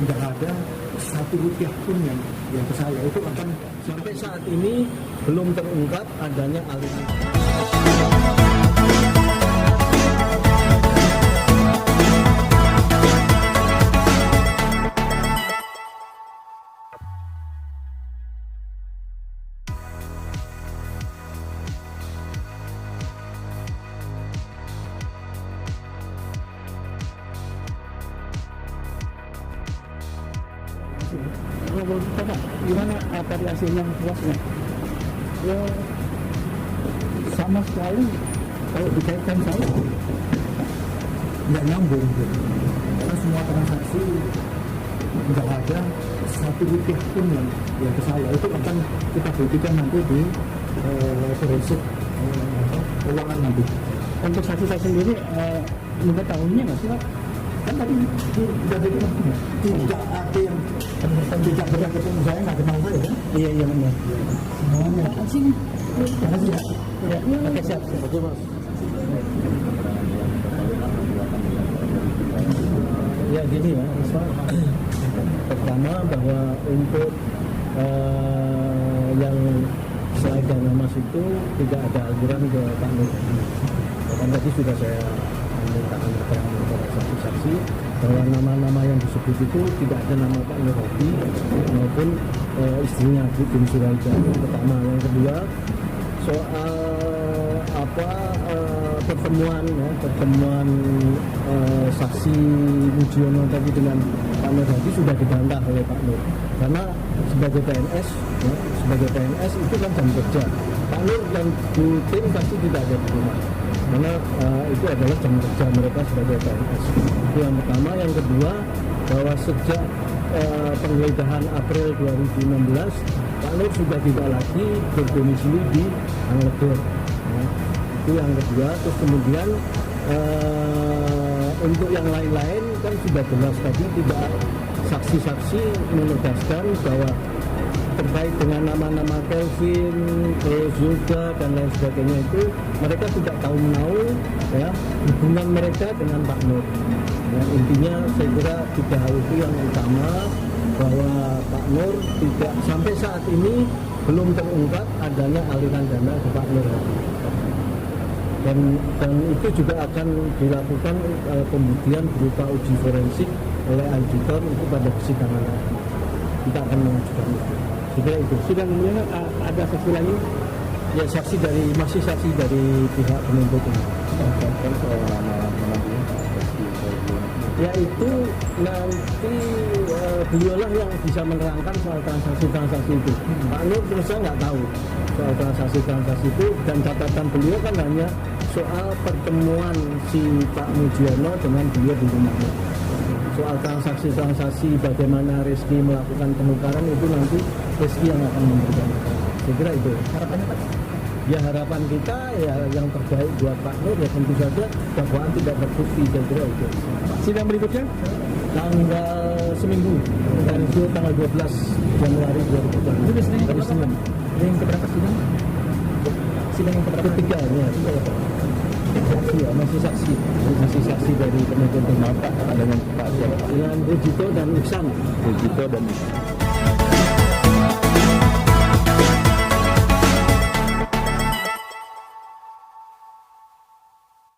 nggak ada Rp1 pun yang ke saya. Itu akan Sampai saat ini belum terungkap adanya aliran. Gimana variasinya puasnya? Ya sama sekali kalau dikaitkan saya nggak nyambung gitu. Karena semua transaksi nggak ada Rp1 pun yang ke saya. Itu akan kita buktikan nanti di forensik keuangan nanti. Untuk saksi-saksi sendiri minta tahunnya nggak sih Pak? Kan tadi tidak ada tidak ada yang tidak pernah ketemu saya, nggak kenal saya kan? Iya benar. Semuanya. Sini. Terima kasih ya. Ya, oke siap. Oke Mas. Ya gini ya, pertama bahwa untuk yang selain dana Mas itu tidak ada aliran ke Pak Nur. Kan tadi sudah saya mintakan keterangan kepada saksi-saksi bahwa nama-nama yang disebut itu tidak ada nama Pak Nur Hadi maupun istrinya Bu Bin Suraida. Pertama, yang kedua soal pertemuan saksi Mujiono tadi dengan Pak Nur Hadi sudah dibantah oleh Pak Nur karena sebagai PNS itu kan jam kerja. Pak Nur dan Bu Tin pasti tidak ada di rumah karena itu adalah jam kerja mereka sebagai PNS. Itu yang pertama. Yang kedua, bahwa sejak penggeledahan April 2016 Pak Nur sudah tidak lagi berdomisili di Angleter. Itu yang kedua. Terus kemudian untuk yang lain-lain kan sudah jelas tadi, tidak saksi-saksi menegaskan bahwa terkait dengan nama-nama Kelvin, Zulga dan lain sebagainya itu mereka tidak tahu menahu ya hubungan mereka dengan Pak Nur. Ya, intinya saya kira tiga hal itu yang utama, bahwa Pak Nur tidak sampai saat ini belum terungkap adanya aliran dana ke Pak Nur. Dan itu juga akan dilakukan pembuktian berupa uji forensik oleh auditor itu pada persidangan. Kita akan mengajukan itu. Itu sudah kemudian ada saksi lagi ya, masih saksi dari pihak penuntut ini. Ya itu nanti beliaulah yang bisa menerangkan soal transaksi itu. Pak Nur terus saya nggak tahu soal transaksi itu, dan catatan beliau kan hanya soal pertemuan si Pak Mujiono dengan beliau di rumahnya. Soal transaksi bagaimana Rizky melakukan penukaran itu nanti Rizky yang akan memberikan. Saya kira itu harapannya Pak. Ya harapan kita ya yang terbaik buat Pak Nur ya tentu saja dakwaan tidak terbukti. Saya kira itu. Sidang berikutnya tanggal seminggu dari itu tanggal 12 Januari 2020. Itu dari Senin. Yang keberapa sidang? Sidang yang keberapa? Ketiganya. Saksi ya, masih saksi dari penuntut umum. Dengan Pak siapa? Dengan Rujito dan Iksan. Rujito dan Iksan.